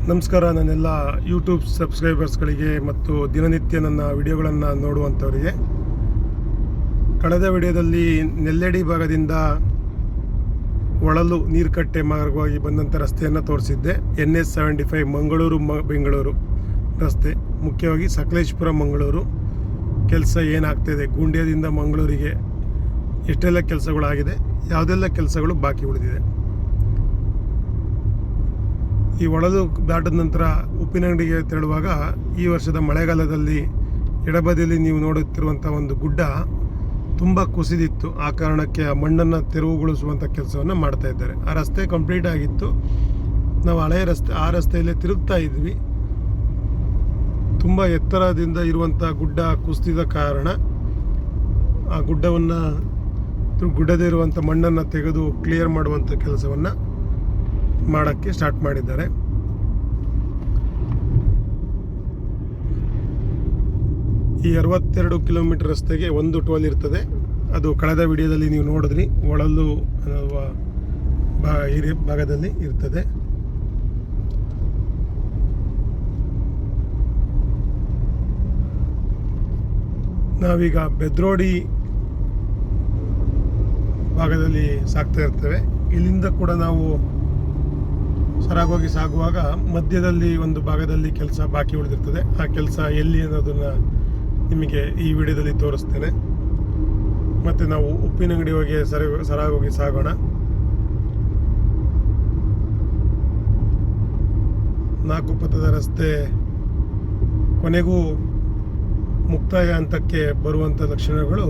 ನಮಸ್ಕಾರ. ನನ್ನೆಲ್ಲ ಯೂಟ್ಯೂಬ್ ಸಬ್ಸ್ಕ್ರೈಬರ್ಸ್ಗಳಿಗೆ ಮತ್ತು ದಿನನಿತ್ಯ ನನ್ನ ವಿಡಿಯೋಗಳನ್ನು ನೋಡುವಂಥವರಿಗೆ, ಕಳೆದ ವಿಡಿಯೋದಲ್ಲಿ ನೆಲ್ಲೆಡಿ ಭಾಗದಿಂದ ಒಳಲು ನೀರ್ಕಟ್ಟೆ ಮಾರ್ಗವಾಗಿ ಬಂದಂಥ ರಸ್ತೆಯನ್ನು ತೋರಿಸಿದ್ದೆ. NH75 ಮಂಗಳೂರು ಬೆಂಗಳೂರು ರಸ್ತೆ, ಮುಖ್ಯವಾಗಿ ಸಕಲೇಶಪುರ ಮಂಗಳೂರು ಕೆಲಸ ಏನಾಗ್ತಾಯಿದೆ, ಗುಂಡ್ಯದಿಂದ ಮಂಗಳೂರಿಗೆ ಎಷ್ಟೆಲ್ಲ ಕೆಲಸಗಳಾಗಿದೆ, ಯಾವುದೆಲ್ಲ ಕೆಲಸಗಳು ಬಾಕಿ ಉಳಿದಿದೆ. ಈ ಒಳಲು ದಾಟಿದ ನಂತರ ಉಪ್ಪಿನಂಗಡಿಗೆ ತೆರಳುವಾಗ ಈ ವರ್ಷದ ಮಳೆಗಾಲದಲ್ಲಿ ಎಡಬದಿಯಲ್ಲಿ ನೀವು ನೋಡುತ್ತಿರುವಂಥ ಒಂದು ಗುಡ್ಡ ತುಂಬ ಕುಸಿದಿತ್ತು. ಆ ಕಾರಣಕ್ಕೆ ಆ ಮಣ್ಣನ್ನು ತೆರವುಗೊಳಿಸುವಂಥ ಕೆಲಸವನ್ನು ಮಾಡ್ತಾ ಇದ್ದಾರೆ. ಆ ರಸ್ತೆ ಕಂಪ್ಲೀಟ್ ಆಗಿತ್ತು. ನಾವು ಹಳೆಯ ರಸ್ತೆ, ಆ ರಸ್ತೆಯಲ್ಲೇ ತಿರುಗ್ತಾ ಇದ್ವಿ. ತುಂಬ ಎತ್ತರದಿಂದ ಇರುವಂಥ ಗುಡ್ಡ ಕುಸಿದ ಕಾರಣ ಆ ಗುಡ್ಡದೇ ಇರುವಂಥ ಮಣ್ಣನ್ನು ತೆಗೆದು ಕ್ಲಿಯರ್ ಮಾಡುವಂಥ ಕೆಲಸವನ್ನು ಮಾಡೋಕ್ಕೆ ಸ್ಟಾರ್ಟ್ ಮಾಡಿದ್ದಾರೆ. ಈ 62 ಕಿಲೋಮೀಟರ್ ರಸ್ತೆಗೆ ಒಂದು ಟೋಲ್ ಇರ್ತದೆ. ಅದು ಕಳೆದ ವಿಡಿಯೋದಲ್ಲಿ ನೀವು ನೋಡಿದ್ರಿ, ಒಳಲು ಅನ್ನುವ ಭಾಗದಲ್ಲಿ ಇರ್ತದೆ. ನಾವೀಗ ಬೆದ್ರೋಡಿ ಭಾಗದಲ್ಲಿ ಸಾಗ್ತಾ ಇರ್ತೇವೆ. ಇಲ್ಲಿಂದ ಕೂಡ ನಾವು ಸರಾಗವಾಗಿ ಸಾಗುವಾಗ ಮಧ್ಯದಲ್ಲಿ ಒಂದು ಭಾಗದಲ್ಲಿ ಕೆಲಸ ಬಾಕಿ ಉಳಿದಿರ್ತದೆ. ಆ ಕೆಲಸ ಎಲ್ಲಿ ಅನ್ನೋದನ್ನು ನಿಮಗೆ ಈ ವಿಡಿಯೋದಲ್ಲಿ ತೋರಿಸ್ತೇನೆ. ಮತ್ತು ನಾವು ಉಪ್ಪಿನಂಗಡಿ ಹೋಗಿ ಸರಾಗೋಗಿ ಸಾಗೋಣ. ನಾಲ್ಕು ಪಥದ ರಸ್ತೆ ಕೊನೆಗೂ ಮುಕ್ತಾಯ ಹಂತಕ್ಕೆ ಬರುವಂಥ ಲಕ್ಷಣಗಳು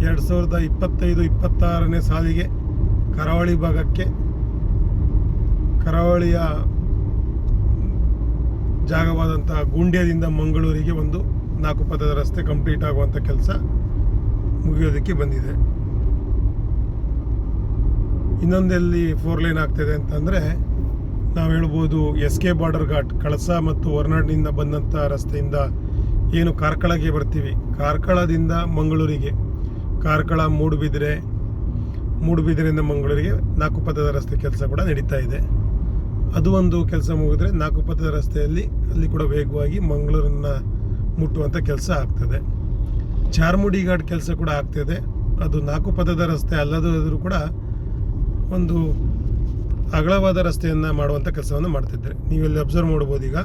2025-26ನೇ ಸಾಲಿಗೆ ಕರಾವಳಿ ಭಾಗಕ್ಕೆ, ಕರಾವಳಿಯ ಜಾಗವಾದಂಥ ಗುಂಡ್ಯದಿಂದ ಮಂಗಳೂರಿಗೆ ಒಂದು 4 ಪಥದ ರಸ್ತೆ ಕಂಪ್ಲೀಟ್ ಆಗುವಂಥ ಕೆಲಸ ಮುಗಿಯೋದಕ್ಕೆ ಬಂದಿದೆ. ಇನ್ನೊಂದೆಲ್ಲಿ 4 ಲೈನ್ ಆಗ್ತಾಯಿದೆ ಅಂತಂದರೆ ನಾವು ಹೇಳ್ಬೋದು SK ಬಾರ್ಡರ್ ಘಾಟ್, ಕಳಸ ಮತ್ತು ಹೊರನಾಡಿನಿಂದ ಬಂದಂಥ ರಸ್ತೆಯಿಂದ ಏನು ಕಾರ್ಕಳಗೆ ಬರ್ತೀವಿ, ಕಾರ್ಕಳದಿಂದ ಮಂಗಳೂರಿಗೆ, ಕಾರ್ಕಳ ಮೂಡುಬಿದಿರೆಯಿಂದ ಮಂಗಳೂರಿಗೆ 4 ಪಥದ ರಸ್ತೆ ಕೆಲಸ ಕೂಡ ನಡೀತಾ ಇದೆ. ಅದು ಒಂದು ಕೆಲಸ ಮುಗಿದ್ರೆ 4 ಪಥದ ರಸ್ತೆಯಲ್ಲಿ ಅಲ್ಲಿ ಕೂಡ ವೇಗವಾಗಿ ಮಂಗಳೂರನ್ನು ಮುಟ್ಟುವಂಥ ಕೆಲಸ ಆಗ್ತದೆ. ಚಾರ್ಮುಡಿ ಘಾಟ್ ಕೆಲಸ ಕೂಡ ಆಗ್ತಿದೆ. ಅದು 4 ಪಥದ ರಸ್ತೆ ಅಲ್ಲದಾದರೂ ಕೂಡ ಒಂದು ಅಗಲವಾದ ರಸ್ತೆಯನ್ನು ಮಾಡುವಂಥ ಕೆಲಸವನ್ನು ಮಾಡ್ತಿದ್ದಾರೆ. ನೀವೆಲ್ಲಿ ಅಬ್ಸರ್ವ್ ಮಾಡ್ಬೋದು. ಈಗ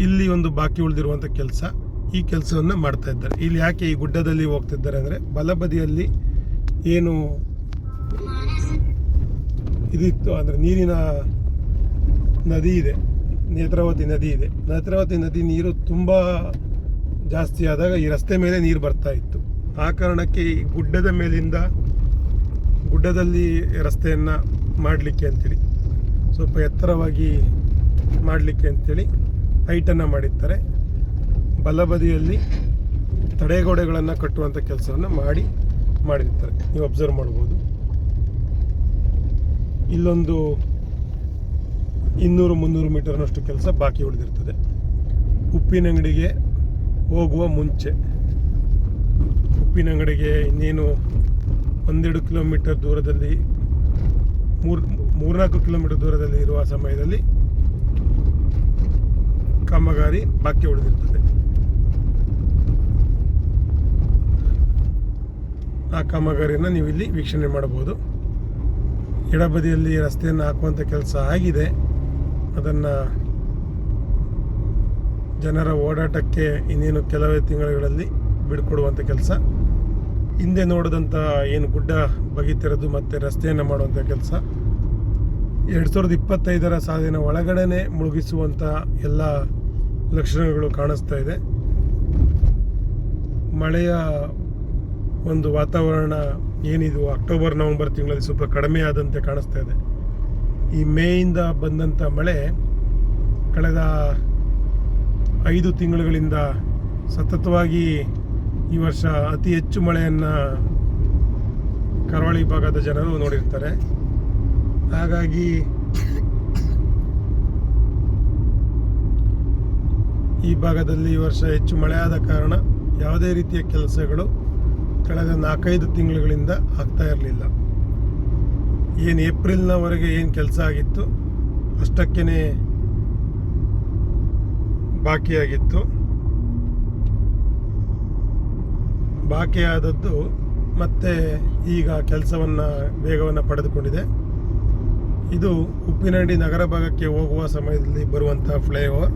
ಇಲ್ಲಿ ಒಂದು ಬಾಕಿ ಉಳಿದಿರುವಂಥ ಕೆಲಸ, ಈ ಕೆಲಸವನ್ನು ಮಾಡ್ತಾ ಇದ್ದಾರೆ. ಇಲ್ಲಿ ಯಾಕೆ ಈ ಗುಡ್ಡದಲ್ಲಿ ಹೋಗ್ತಿದ್ದಾರೆ ಅಂದರೆ, ಬಲಬದಿಯಲ್ಲಿ ಏನು ಇದಿತ್ತು ಅಂದರೆ ನೀರಿನ ನದಿ ಇದೆ, ನೇತ್ರಾವತಿ ನದಿ ಇದೆ. ನೇತ್ರಾವತಿ ನದಿ ನೀರು ತುಂಬ ಜಾಸ್ತಿ ಆದಾಗ ಈ ರಸ್ತೆ ಮೇಲೆ ನೀರು ಬರ್ತಾ ಇತ್ತು. ಆ ಕಾರಣಕ್ಕೆ ಈ ಗುಡ್ಡದಲ್ಲಿ ರಸ್ತೆಯನ್ನು ಮಾಡಲಿಕ್ಕೆ ಅಂತೇಳಿ, ಸ್ವಲ್ಪ ಎತ್ತರವಾಗಿ ಮಾಡಲಿಕ್ಕೆ ಅಂತೇಳಿ ಹೈಟನ್ನು ಮಾಡಿರ್ತಾರೆ. ಬಲಬದಿಯಲ್ಲಿ ತಡೆಗೋಡೆಗಳನ್ನು ಕಟ್ಟುವಂಥ ಕೆಲಸವನ್ನು ಮಾಡಿರ್ತಾರೆ. ನೀವು ಅಬ್ಸರ್ವ್ ಮಾಡ್ಬೋದು. ಇಲ್ಲೊಂದು 200-300 ಮೀಟರ್ನಷ್ಟು ಕೆಲಸ ಬಾಕಿ ಉಳಿದಿರ್ತದೆ. ಉಪ್ಪಿನಂಗಡಿಗೆ ಹೋಗುವ ಮುಂಚೆ, ಉಪ್ಪಿನಂಗಡಿಗೆ ಇನ್ನೇನು 1-2 ಕಿಲೋಮೀಟರ್ ದೂರದಲ್ಲಿ, 3-4 ಕಿಲೋಮೀಟರ್ ದೂರದಲ್ಲಿ ಇರುವ ಸಮಯದಲ್ಲಿ ಕಾಮಗಾರಿ ಬಾಕಿ ಉಳಿದಿರ್ತದೆ. ಆ ಕಾಮಗಾರಿಯನ್ನು ನೀವು ಇಲ್ಲಿ ವೀಕ್ಷಣೆ ಮಾಡಬಹುದು. ಎಡಬದಿಯಲ್ಲಿ ರಸ್ತೆಯನ್ನು ಹಾಕುವಂಥ ಕೆಲಸ ಆಗಿದೆ. ಅದನ್ನು ಜನರ ಓಡಾಟಕ್ಕೆ ಇನ್ನೇನು ಕೆಲವೇ ತಿಂಗಳುಗಳಲ್ಲಿ ಬಿಡ್ಕೊಡುವಂಥ ಕೆಲಸ. ಹಿಂದೆ ನೋಡಿದಂಥ ಏನು ಗುಡ್ಡ ಬಗೆತಿರೋದು ಮತ್ತು ರಸ್ತೆಯನ್ನು ಮಾಡುವಂಥ ಕೆಲಸ 2025ರ ಸಾಲಿನ ಒಳಗಡೆನೆ ಮುಳುಗಿಸುವಂಥ ಎಲ್ಲ ಲಕ್ಷಣಗಳು ಕಾಣಿಸ್ತಾ ಇದೆ. ಮಳೆಯ ಒಂದು ವಾತಾವರಣ ಏನಿದು ಅಕ್ಟೋಬರ್-ನವಂಬರ್ ತಿಂಗಳಲ್ಲಿ ಸ್ವಲ್ಪ ಕಡಿಮೆ ಆದಂತೆ ಕಾಣಿಸ್ತಾ ಇದೆ. ಈ ಮೇಯಿಂದ ಬಂದಂಥ ಮಳೆ ಕಳೆದ 5 ತಿಂಗಳುಗಳಿಂದ ಸತತವಾಗಿ ಈ ವರ್ಷ ಅತಿ ಹೆಚ್ಚು ಮಳೆಯನ್ನು ಕರಾವಳಿ ಭಾಗದ ಜನರು ನೋಡಿರ್ತಾರೆ. ಹಾಗಾಗಿ ಈ ಭಾಗದಲ್ಲಿ ಈ ವರ್ಷ ಹೆಚ್ಚು ಮಳೆಯಾದ ಕಾರಣ ಯಾವುದೇ ರೀತಿಯ ಕೆಲಸಗಳು ಕಳೆದ 4-5 ತಿಂಗಳುಗಳಿಂದ ಆಗ್ತಾ ಇರಲಿಲ್ಲ. ಏನು ಏಪ್ರಿಲ್ನವರೆಗೆ ಏನು ಕೆಲಸ ಆಗಿತ್ತು ಅಷ್ಟಕ್ಕೇ ಬಾಕಿಯಾಗಿತ್ತು. ಬಾಕಿಯಾದದ್ದು ಮತ್ತೆ ಈಗ ವೇಗವನ್ನು ಪಡೆದುಕೊಂಡಿದೆ. ಇದು ಉಪ್ಪಿನಂಗಡಿ ನಗರ ಭಾಗಕ್ಕೆ ಹೋಗುವ ಸಮಯದಲ್ಲಿ ಬರುವಂಥ ಫ್ಲೈಓವರ್.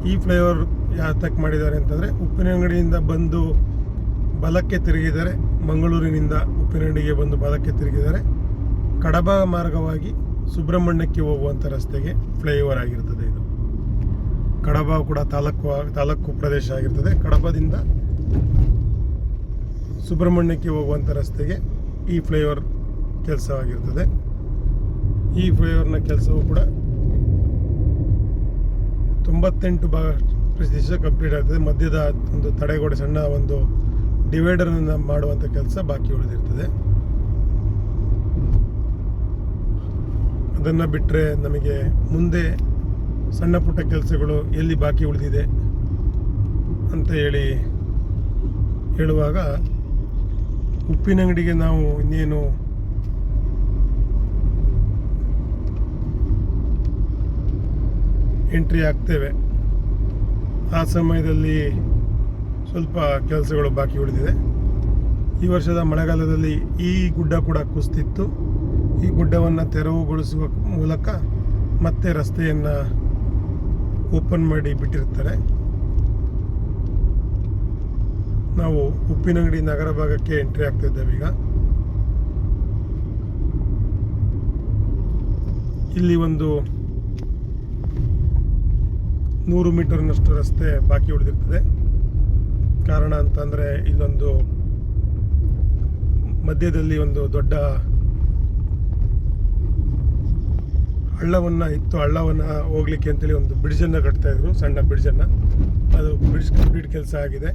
ಈ ಫ್ಲೈಓವರ್ ಯಾತಕ್ಕೆ ಮಾಡಿದ್ದಾರೆ ಅಂತಂದರೆ, ಉಪ್ಪಿನಂಗಡಿಯಿಂದ ಬಂದು ಬಲಕ್ಕೆ ತಿರುಗಿದರೆ, ಮಂಗಳೂರಿನಿಂದ ಉಪ್ಪಿನಂಗಡಿಗೆ ಬಂದು ಬಲಕ್ಕೆ ತಿರುಗಿದರೆ ಕಡಬ ಮಾರ್ಗವಾಗಿ ಸುಬ್ರಹ್ಮಣ್ಯಕ್ಕೆ ಹೋಗುವಂಥ ರಸ್ತೆಗೆ ಫ್ಲೈಓವರ್ ಆಗಿರ್ತದೆ. ಇದು ಕಡಬ ಕೂಡ ತಾಲೂಕು ಪ್ರದೇಶ ಆಗಿರ್ತದೆ. ಕಡಬದಿಂದ ಸುಬ್ರಹ್ಮಣ್ಯಕ್ಕೆ ಹೋಗುವಂಥ ರಸ್ತೆಗೆ ಈ ಫ್ಲೈಓವರ್ ಕೆಲಸವಾಗಿರ್ತದೆ. ಈ ಫ್ಲೈಓವರ್ನ ಕೆಲಸವು ಕೂಡ 98% ಕಂಪ್ಲೀಟ್ ಆಗ್ತದೆ. ಮಧ್ಯದ ಒಂದು ತಡೆಗೋಡೆ, ಸಣ್ಣ ಒಂದು ಡಿವೈಡರನ್ನು ಮಾಡುವಂಥ ಕೆಲಸ ಬಾಕಿ ಉಳಿದಿರ್ತದೆ. ಅದನ್ನು ಬಿಟ್ಟರೆ ನಮಗೆ ಮುಂದೆ ಸಣ್ಣ ಪುಟ್ಟ ಕೆಲಸಗಳು ಎಲ್ಲಿ ಬಾಕಿ ಉಳಿದಿದೆ ಅಂತ ಹೇಳುವಾಗ, ಉಪ್ಪಿನಂಗಡಿಗೆ ನಾವು ಇನ್ನೇನು ಎಂಟ್ರಿ ಆಗ್ತೇವೆ, ಆ ಸಮಯದಲ್ಲಿ ಸ್ವಲ್ಪ ಕೆಲಸಗಳು ಬಾಕಿ ಉಳಿದಿದೆ. ಈ ವರ್ಷದ ಮಳೆಗಾಲದಲ್ಲಿ ಈ ಗುಡ್ಡ ಕೂಡ ಕುಸಿತಿತ್ತು. ಈ ಗುಡ್ಡವನ್ನು ತೆರವುಗೊಳಿಸುವ ಮೂಲಕ ಮತ್ತೆ ರಸ್ತೆಯನ್ನು ಓಪನ್ ಮಾಡಿ ಬಿಟ್ಟಿರ್ತಾರೆ. ನಾವು ಉಪ್ಪಿನಂಗಡಿ ನಗರ ಭಾಗಕ್ಕೆ ಎಂಟ್ರಿ ಆಗ್ತಾ ಇದ್ದೇವೆ. ಈಗ ಇಲ್ಲಿ ಒಂದು 100 ಮೀಟರ್ನಷ್ಟು ರಸ್ತೆ ಬಾಕಿ ಉಳಿದಿರ್ತದೆ. ಕಾರಣ ಅಂತಂದರೆ, ಇಲ್ಲೊಂದು ಮಧ್ಯದಲ್ಲಿ ಒಂದು ದೊಡ್ಡ ಹಳ್ಳವನ್ನು ಹೋಗ್ಲಿಕ್ಕೆ ಅಂತೇಳಿ ಒಂದು ಬ್ರಿಡ್ಜನ್ನು ಕಟ್ತಾಯಿದ್ರು, ಸಣ್ಣ ಬ್ರಿಡ್ಜನ್ನು. ಅದು ಬ್ರಿಡ್ಜ್ ಕಂಪ್ಲೀಟ್ ಕೆಲಸ ಆಗಿದೆ.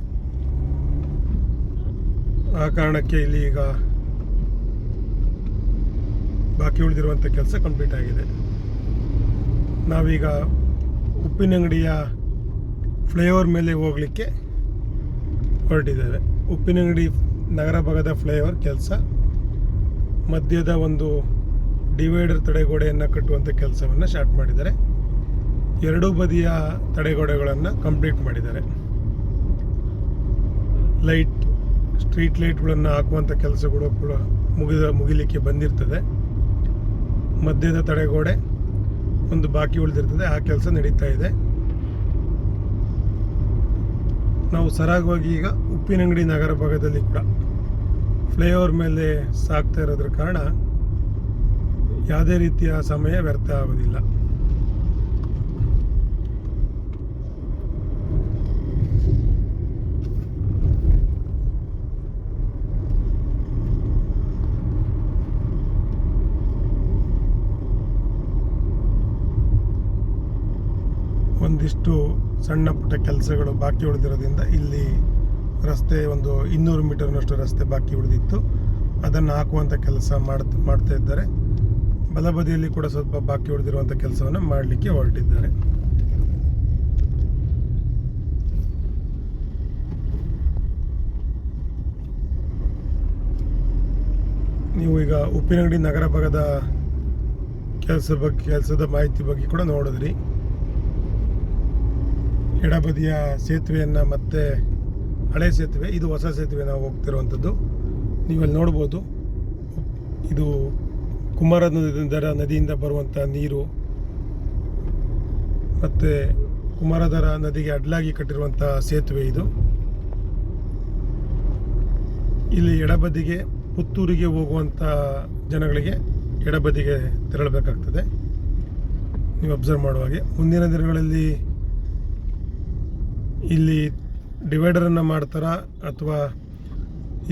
ಆ ಕಾರಣಕ್ಕೆ ಇಲ್ಲಿ ಈಗ ಬಾಕಿ ಉಳಿದಿರುವಂಥ ಕೆಲಸ ಕಂಪ್ಲೀಟ್ ಆಗಿದೆ. ನಾವೀಗ ಉಪ್ಪಿನಂಗಡಿಯ ಫ್ಲೈಓವರ್ ಮೇಲೆ ಹೋಗಲಿಕ್ಕೆ ಹೊರಟಿದ್ದೇವೆ. ಉಪ್ಪಿನಂಗಡಿ ನಗರ ಭಾಗದ ಫ್ಲೈಓವರ್ ಕೆಲಸ, ಮಧ್ಯದ ಒಂದು ಡಿವೈಡರ್ ತಡೆಗೋಡೆಯನ್ನು ಕಟ್ಟುವಂಥ ಕೆಲಸವನ್ನು ಸ್ಟಾರ್ಟ್ ಮಾಡಿದ್ದಾರೆ. ಎರಡೂ ಬದಿಯ ತಡೆಗೋಡೆಗಳನ್ನು ಕಂಪ್ಲೀಟ್ ಮಾಡಿದ್ದಾರೆ. ಸ್ಟ್ರೀಟ್ ಲೈಟ್ಗಳನ್ನು ಹಾಕುವಂಥ ಕೆಲಸಗಳು ಕೂಡ ಮುಗಿಲಿಕ್ಕೆ ಬಂದಿರ್ತದೆ. ಮಧ್ಯದ ತಡೆಗೋಡೆ ಒಂದು ಬಾಕಿ ಉಳಿದಿರ್ತದೆ, ಆ ಕೆಲಸ ನಡೀತಾ ಇದೆ. ನಾವು ಸರಾಗವಾಗಿ ಈಗ ಉಪ್ಪಿನಂಗಡಿ ನಗರ ಭಾಗದಲ್ಲಿ ಕೂಡ ಫ್ಲೈಓವರ್ ಮೇಲೆ ಸಾಗ್ತಾ ಇರೋದ್ರ ಕಾರಣ ಯಾವುದೇ ರೀತಿಯ ಸಮಯ ವ್ಯರ್ಥ ಆಗೋದಿಲ್ಲ. ಒಂದಿಷ್ಟು ಸಣ್ಣ ಪುಟ್ಟ ಕೆಲಸಗಳು ಬಾಕಿ ಉಳಿದಿರೋದ್ರಿಂದ ಇಲ್ಲಿ ರಸ್ತೆ ಒಂದು 200 ಮೀಟರ್ನಷ್ಟು ರಸ್ತೆ ಬಾಕಿ ಉಳಿದಿತ್ತು. ಅದನ್ನು ಹಾಕುವಂಥ ಕೆಲಸ ಮಾಡ್ತಾ ಇದ್ದಾರೆ. ಬಲಬದಿಯಲ್ಲಿ ಕೂಡ ಸ್ವಲ್ಪ ಬಾಕಿ ಉಳಿದಿರುವಂಥ ಕೆಲಸವನ್ನು ಮಾಡಲಿಕ್ಕೆ ಹೊರಟಿದ್ದಾರೆ. ನೀವು ಈಗ ಉಪ್ಪಿನಂಗಡಿ ನಗರ ಭಾಗದ ಕೆಲಸದ ಮಾಹಿತಿ ಬಗ್ಗೆ ಕೂಡ ನೋಡಿದ್ರಿ. ಎಡಬದಿಯ ಸೇತುವೆಯನ್ನು, ಮತ್ತೆ ಹಳೆ ಸೇತುವೆ, ಇದು ಹೊಸ ಸೇತುವೆ ನಾವು ಹೋಗ್ತಿರುವಂಥದ್ದು. ನೀವಲ್ಲಿ ನೋಡ್ಬೋದು, ಇದು ಕುಮಾರಧಾರ ನದಿಯಿಂದ ಬರುವಂಥ ನೀರು, ಮತ್ತು ಕುಮಾರಧಾರ ನದಿಗೆ ಅಡ್ಡಲಾಗಿ ಕಟ್ಟಿರುವಂಥ ಸೇತುವೆ ಇದು. ಇಲ್ಲಿ ಎಡಬದಿಗೆ ಪುತ್ತೂರಿಗೆ ಹೋಗುವಂಥ ಜನಗಳಿಗೆ ಎಡಬದಿಗೆ ತೆರಳಬೇಕಾಗ್ತದೆ. ನೀವು ಅಬ್ಸರ್ವ್ ಮಾಡುವಾಗೆ ಮುಂದಿನ ದಿನಗಳಲ್ಲಿ ಇಲ್ಲಿ ಡಿವೈಡರನ್ನು ಮಾಡ್ತಾರಾ ಅಥವಾ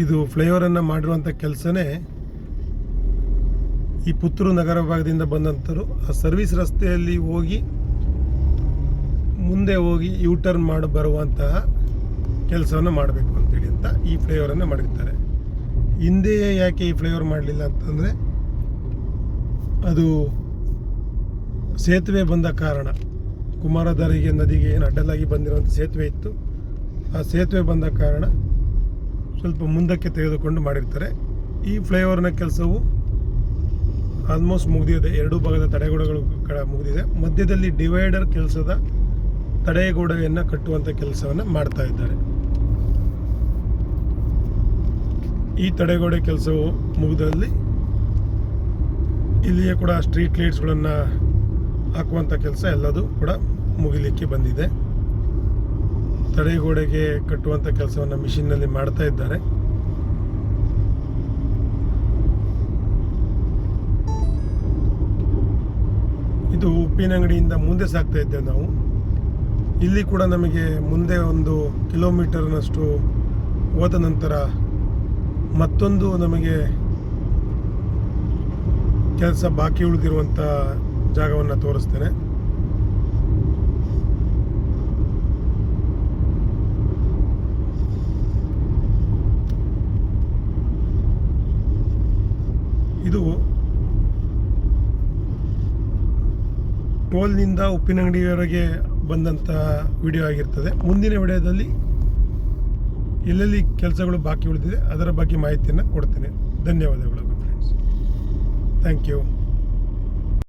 ಇದು ಫ್ಲೈಓವರನ್ನು ಮಾಡಿರುವಂಥ ಕೆಲಸನೇ ಈ ಪುತ್ತೂರು ನಗರ ಭಾಗದಿಂದ ಬಂದಂಥರು ಆ ಸರ್ವಿಸ್ ರಸ್ತೆಯಲ್ಲಿ ಮುಂದೆ ಹೋಗಿ ಯೂಟರ್ನ್ ಮಾಡಿ ಬರುವಂತಹ ಕೆಲಸವನ್ನು ಮಾಡಬೇಕು ಅಂತೇಳಿ ಅಂತ ಈ ಫ್ಲೈಓವರನ್ನು ಮಾಡಿರ್ತಾರೆ. ಹಿಂದೆ ಯಾಕೆ ಈ ಫ್ಲೈಓವರ್ ಮಾಡಲಿಲ್ಲ ಅಂತಂದರೆ, ಅದು ಸೇತುವೆ ಬಂದ ಕಾರಣ, ಕುಮಾರಧಾರಿಗೆ ನದಿಗೆ ಏನು ಅಡ್ಡಲಾಗಿ ಬಂದಿರುವಂಥ ಸೇತುವೆ ಇತ್ತು, ಆ ಸೇತುವೆ ಬಂದ ಕಾರಣ ಸ್ವಲ್ಪ ಮುಂದಕ್ಕೆ ತೆಗೆದುಕೊಂಡು ಮಾಡಿರ್ತಾರೆ. ಈ ಫ್ಲೈಓವರ್ನ ಕೆಲಸವು ಆಲ್ಮೋಸ್ಟ್ ಮುಗಿದಿದೆ. ಎರಡೂ ಭಾಗದ ತಡೆಗೋಡೆಗಳು ಮುಗಿದಿದೆ. ಮಧ್ಯದಲ್ಲಿ ಡಿವೈಡರ್ ಕೆಲಸದ ತಡೆಗೋಡೆಯನ್ನು ಕಟ್ಟುವಂಥ ಕೆಲಸವನ್ನು ಮಾಡ್ತಾ ಇದ್ದಾರೆ. ಈ ತಡೆಗೋಡೆ ಕೆಲಸವು ಮುಗಿದಲ್ಲಿ ಇಲ್ಲಿಯೇ ಕೂಡ ಸ್ಟ್ರೀಟ್ ಲೈಟ್ಸ್ಗಳನ್ನು ಹಾಕುವಂಥ ಕೆಲಸ ಎಲ್ಲದೂ ಕೂಡ ಮುಗಿಲಿಕ್ಕೆ ಬಂದಿದೆ. ತಡೆಗೋಡೆಗೆ ಕಟ್ಟುವಂಥ ಕೆಲಸವನ್ನು ಮಿಷಿನ್ನಲ್ಲಿ ಮಾಡ್ತಾ ಇದ್ದಾರೆ. ಇದು ಉಪ್ಪಿನಂಗಡಿಯಿಂದ ಮುಂದೆ ಸಾಗ್ತಾ ಇದ್ದೇವೆ ನಾವು. ಇಲ್ಲಿ ಕೂಡ ನಮಗೆ ಮುಂದೆ 1 ಕಿಲೋಮೀಟರ್ನಷ್ಟು ಹೋದ ನಂತರ ಮತ್ತೊಂದು ನಮಗೆ ಕೆಲಸ ಬಾಕಿ ಉಳಿದಿರುವಂಥ ಜಾಗವನ್ನು ತೋರಿಸ್ತೇನೆ. ಇದು ಟೋಲ್ನಿಂದ ಉಪ್ಪಿನಂಗಡಿಯವರೆಗೆ ಬಂದಂಥ ವಿಡಿಯೋ ಆಗಿರ್ತದೆ. ಮುಂದಿನ ವಿಡಿಯೋದಲ್ಲಿ ಎಲ್ಲೆಲ್ಲಿ ಕೆಲಸಗಳು ಬಾಕಿ ಉಳಿದಿದೆ ಅದರ ಬಗ್ಗೆ ಮಾಹಿತಿಯನ್ನು ಕೊಡ್ತೇನೆ. ಧನ್ಯವಾದಗಳು ಫ್ರೆಂಡ್ಸ್. Thank you.